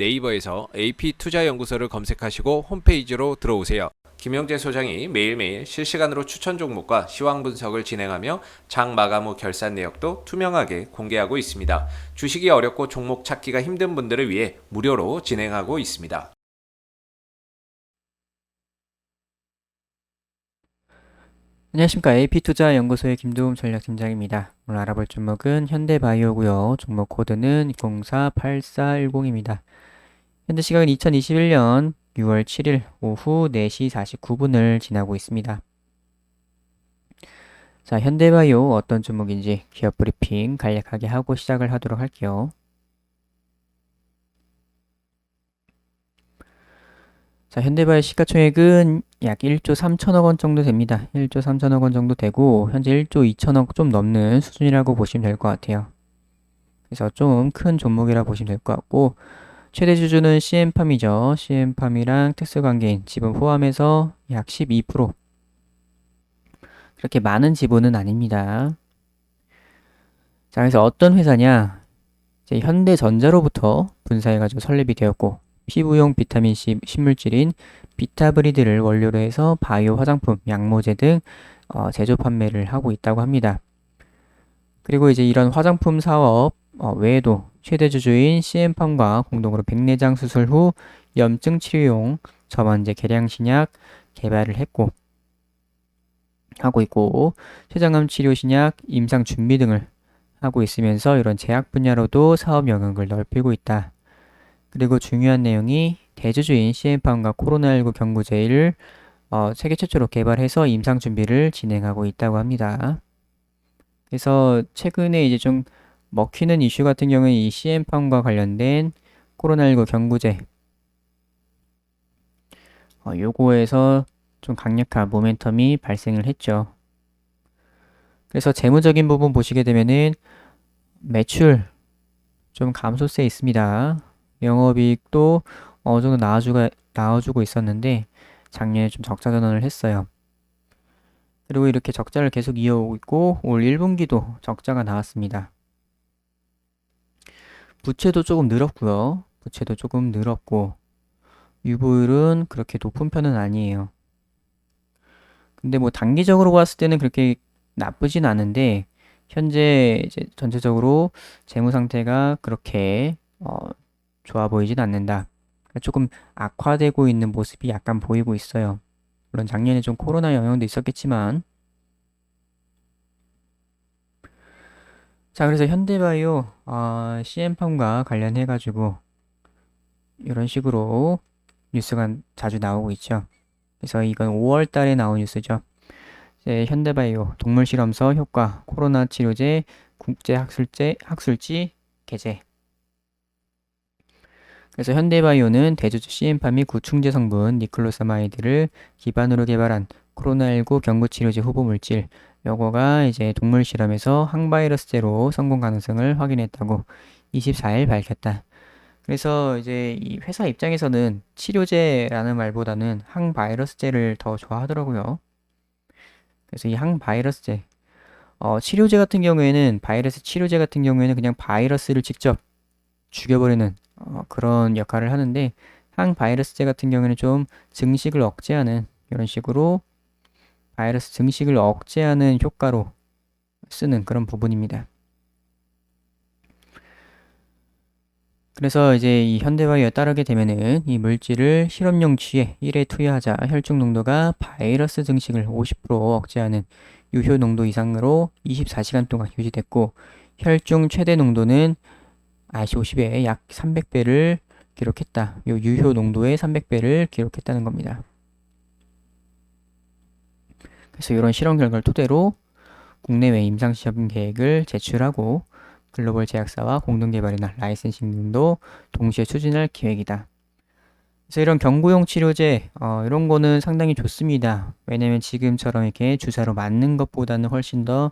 네이버에서 AP투자연구소를 검색하시고 홈페이지로 들어오세요. 김영재 소장이 매일매일 실시간으로 추천 종목과 시황 분석을 진행하며 장 마감 후 결산 내역도 투명하게 공개하고 있습니다. 주식이 어렵고 종목 찾기가 힘든 분들을 위해 무료로 진행하고 있습니다. 안녕하십니까. AP투자연구소의 김도움 전략팀장입니다. 오늘 알아볼 종목은 현대바이오고요. 종목 코드는 204841입니다. 현재 시각은 2021년 6월 7일 오후 4시 49분을 지나고 있습니다. 자, 현대바이오 어떤 종목인지 기업 브리핑 간략하게 하고 시작을 하도록 할게요. 자, 현대바이오 시가총액은 약 1조 3천억 원 정도 됩니다. 1조 3천억 원 정도 되고 현재 1조 2천억 좀 넘는 수준이라고 보시면 될 것 같아요. 그래서 좀 큰 종목이라 보시면 될 것 같고 최대 주주는 CM팜이죠. CM팜이랑 특수관계인 지분 포함해서 약 12%. 그렇게 많은 지분은 아닙니다. 자, 그래서 어떤 회사냐? 이제 현대전자로부터 분사해가지고 설립이 되었고 피부용 비타민C 신물질인 비타브리드를 원료로 해서 바이오 화장품, 약모제 등 제조 판매를 하고 있다고 합니다. 그리고 이제 이런 화장품 사업 외에도 최대 주주인 CM팜과 공동으로 백내장 수술 후 염증 치료용 저만제 계량 신약 개발을 하고 있고 췌장암 치료 신약 임상 준비 등을 하고 있으면서 이런 제약 분야로도 사업 영역을 넓히고 있다. 그리고 중요한 내용이 대주주인 CM팜과 코로나19 경구제를 세계 최초로 개발해서 임상 준비를 진행하고 있다고 합니다. 그래서 최근에 이제 좀 먹히는 이슈 같은 경우는 이 CM팜과 관련된 코로나19 경구제 요거에서 좀 강력한 모멘텀이 발생을 했죠. 그래서 재무적인 부분 보시게 되면은 매출 좀 감소세 있습니다. 영업이익도 어느 정도 나와주고 있었는데 작년에 좀 적자 전환을 했어요. 그리고 이렇게 적자를 계속 이어오고 있고 올 1분기도 적자가 나왔습니다. 부채도 조금 늘었고요. 부채도 조금 늘었고 유보율은 그렇게 높은 편은 아니에요. 근데 뭐 단기적으로 봤을 때는 그렇게 나쁘진 않은데 현재 이제 전체적으로 재무 상태가 그렇게 좋아 보이진 않는다. 그러니까 조금 악화되고 있는 모습이 약간 보이고 있어요. 물론 작년에 좀 코로나 영향도 있었겠지만 자, 그래서 현대바이오 CM팜과 관련해가지고 이런 식으로 뉴스가 자주 나오고 있죠. 그래서 이건 5월 달에 나온 뉴스죠. 이제 현대바이오 동물실험서 효과 코로나 치료제 국제 학술지 게재. 그래서 현대바이오는 대주주 CM팜이 구충제 성분 니클로사마이드를 기반으로 개발한 코로나19 경구치료제 후보 물질 요거가 이제 동물 실험에서 항바이러스제로 성공 가능성을 확인했다고 24일 밝혔다. 그래서 이제 이 회사 입장에서는 치료제라는 말보다는 항바이러스제를 더 좋아하더라고요. 그래서 이 항바이러스제 치료제 같은 경우에는 바이러스 치료제 같은 경우에는 그냥 바이러스를 직접 죽여버리는 그런 역할을 하는데 항바이러스제 같은 경우에는 좀 증식을 억제하는 이런 식으로 바이러스 증식을 억제하는 효과로 쓰는 그런 부분입니다. 그래서 이제 이 현대바이오에 따르게 되면은 이 물질을 실험용 쥐에 1회 투여하자 혈중 농도가 바이러스 증식을 50% 억제하는 유효 농도 이상으로 24시간 동안 유지됐고 혈중 최대 농도는 IC50의 약 300배를 기록했다. 요 유효 농도의 300배를 기록했다는 겁니다. 그래서 이런 실험 결과를 토대로 국내외 임상시험 계획을 제출하고 글로벌 제약사와 공동개발이나 라이센싱 등도 동시에 추진할 계획이다. 그래서 이런 경구용 치료제 이런 거는 상당히 좋습니다. 왜냐면 지금처럼 이렇게 주사로 맞는 것보다는 훨씬 더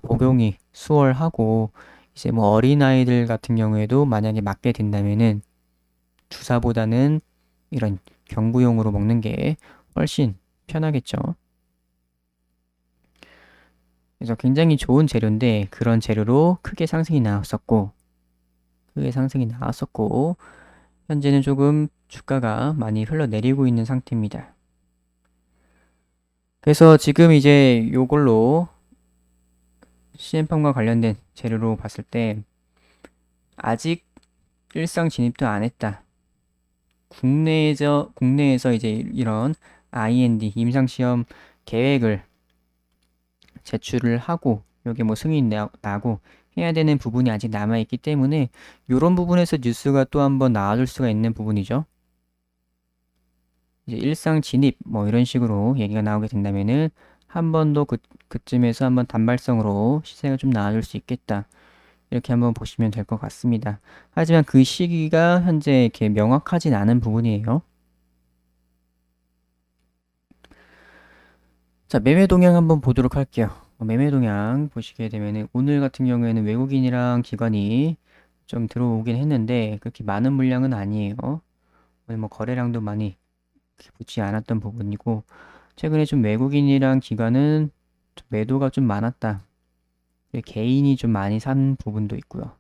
복용이 수월하고 이제 뭐 어린아이들 같은 경우에도 만약에 맞게 된다면은 주사보다는 이런 경구용으로 먹는 게 훨씬 편하겠죠. 그래서 굉장히 좋은 재료인데 그런 재료로 크게 상승이 나왔었고 현재는 조금 주가가 많이 흘러내리고 있는 상태입니다. 그래서 지금 이제 요걸로 CM팜과 관련된 재료로 봤을 때 아직 일상 진입도 안 했다. 국내에서 이제 이런 IND 임상시험 계획을 제출을 하고 여기 뭐 승인 나고 해야 되는 부분이 아직 남아있기 때문에 이런 부분에서 뉴스가 또 한번 나와줄 수가 있는 부분이죠. 이제 일상 진입 뭐 이런 식으로 얘기가 나오게 된다면은 한 번 더 그쯤에서 한번 단발성으로 시세가 좀 나와줄 수 있겠다. 이렇게 한번 보시면 될 것 같습니다. 하지만 그 시기가 현재 이렇게 명확하진 않은 부분이에요. 자, 매매 동향 한번 보도록 할게요. 매매 동향 보시게 되면은 오늘 같은 경우에는 외국인이랑 기관이 좀 들어오긴 했는데 그렇게 많은 물량은 아니에요. 오늘 뭐 거래량도 많이 붙지 않았던 부분이고 최근에 좀 외국인이랑 기관은 좀 매도가 좀 많았다. 개인이 좀 많이 산 부분도 있고요.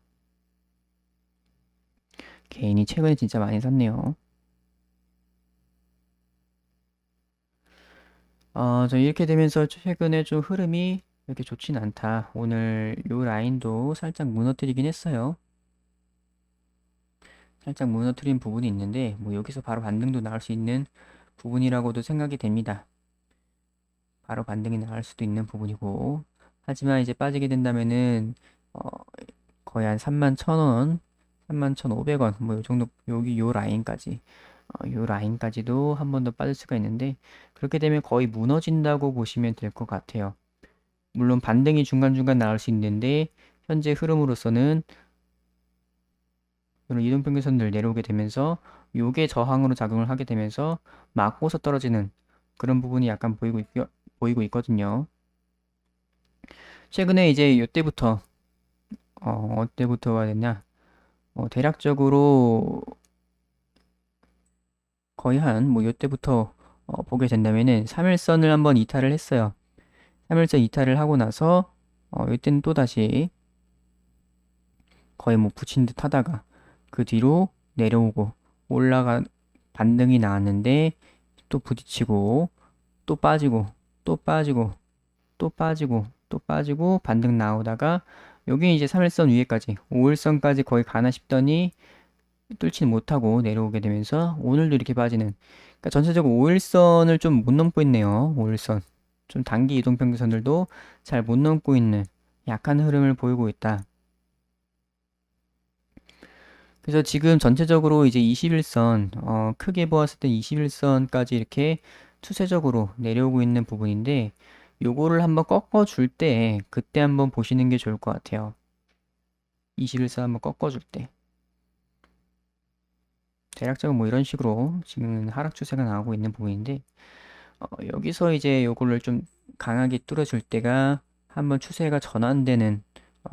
개인이 최근에 진짜 많이 샀네요. 저 이렇게 되면서 최근에 좀 흐름이 이렇게 좋진 않다. 오늘 요 라인도 살짝 무너뜨리긴 했어요. 살짝 무너뜨린 부분이 있는데 뭐 여기서 바로 반등도 나올 수 있는 부분이라고도 생각이 됩니다. 바로 반등이 나올 수도 있는 부분이고 하지만 이제 빠지게 된다면은 거의 한 31,000원, 31,500원 뭐 요 정도 여기 요 라인까지 요 라인까지도 한 번 더 빠질 수가 있는데 그렇게 되면 거의 무너진다고 보시면 될 것 같아요. 물론 반등이 중간중간 나올 수 있는데 현재 흐름으로서는 이런 이동평균선들 내려오게 되면서 요게 저항으로 작용을 하게 되면서 맞고서 떨어지는 그런 부분이 약간 보이고 있거든요. 최근에 이제 이때부터 어때부터가 됐냐? 대략적으로 거의 한 뭐 이때부터 보게 된다면은 3일선을 한번 이탈을 했어요. 3일선 이탈을 하고 나서 이때는 또 다시 거의 뭐 붙인 듯 하다가 그 뒤로 내려오고 올라가 반등이 나왔는데 또 부딪히고 또 빠지고 또 빠지고 또 빠지고 또 빠지고 반등 나오다가 여기 이제 3일선 위에까지 5일선까지 거의 가나 싶더니 뚫지는 못하고 내려오게 되면서 오늘도 이렇게 빠지는 그러니까 전체적으로 5일선을 좀 못 넘고 있네요. 5일선 좀 단기 이동평균선들도 잘 못 넘고 있는 약한 흐름을 보이고 있다. 그래서 지금 전체적으로 이제 21선, 크게 보았을 때 21선까지 이렇게 추세적으로 내려오고 있는 부분인데, 요거를 한번 꺾어줄 때, 그때 한번 보시는 게 좋을 것 같아요. 21선 한번 꺾어줄 때. 대략적으로 뭐 이런 식으로 지금 하락 추세가 나오고 있는 부분인데, 여기서 이제 요거를 좀 강하게 뚫어줄 때가 한번 추세가 전환되는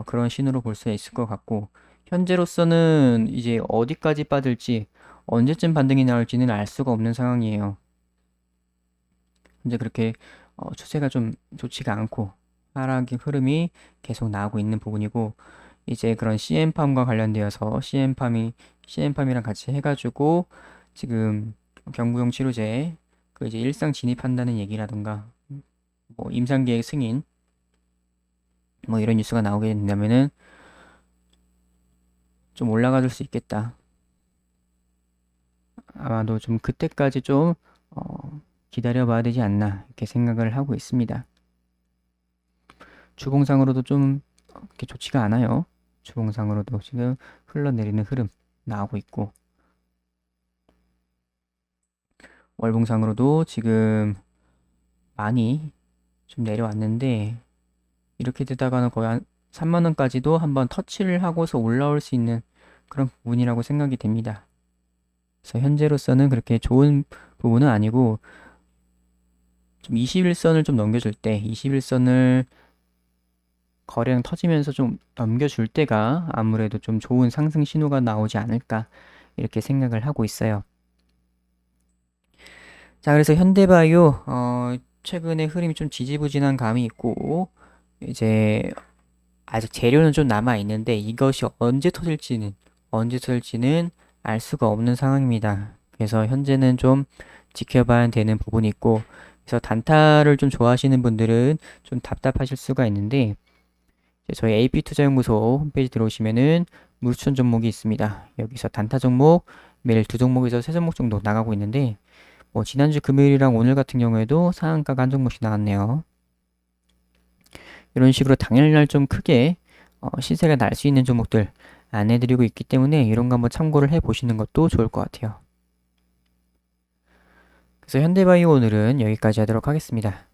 그런 신호로 볼 수 있을 것 같고, 현재로서는 이제 어디까지 빠질지 언제쯤 반등이 나올지는 알 수가 없는 상황이에요. 현재 그렇게 추세가 좀 좋지가 않고 하락의 흐름이 계속 나오고 있는 부분이고 이제 그런 CM팜과 관련되어서 CM팜이랑 같이 해가지고 지금 경부용 치료제 그 이제 일상 진입한다는 얘기라던가 뭐 임상계획 승인 뭐 이런 뉴스가 나오게 된다면은 좀 올라가 줄 수 있겠다. 아마도 좀 그때까지 좀 기다려 봐야 되지 않나 이렇게 생각을 하고 있습니다. 주봉상으로도 좀 그렇게 좋지가 않아요. 주봉상으로도 지금 흘러내리는 흐름 나오고 있고 월봉상으로도 지금 많이 좀 내려왔는데 이렇게 되다가는 거의 한 3만원까지도 한번 터치를 하고서 올라올 수 있는 그런 부분이라고 생각이 됩니다. 그래서 현재로서는 그렇게 좋은 부분은 아니고 좀 21선을 좀 넘겨줄 때 21선을 거래량 터지면서 좀 넘겨줄 때가 아무래도 좀 좋은 상승 신호가 나오지 않을까 이렇게 생각을 하고 있어요. 자, 그래서 현대바이오 최근에 흐름이 좀 지지부진한 감이 있고 이제 아직 재료는 좀 남아 있는데 이것이 언제 터질지는 알 수가 없는 상황입니다. 그래서 현재는 좀 지켜봐야 되는 부분이 있고, 그래서 단타를 좀 좋아하시는 분들은 좀 답답하실 수가 있는데, 이제 저희 AP투자연구소 홈페이지 들어오시면은 무추천 종목이 있습니다. 여기서 단타 종목 매일 2종목에서 3종목 정도 나가고 있는데, 지난주 금요일이랑 오늘 같은 경우에도 상한가가 한 종목씩 나왔네요. 이런 식으로 당일날 좀 크게 시세가 날 수 있는 종목들 안내드리고 있기 때문에 이런 거 한번 참고를 해보시는 것도 좋을 것 같아요. 그래서 현대바이오 오늘은 여기까지 하도록 하겠습니다.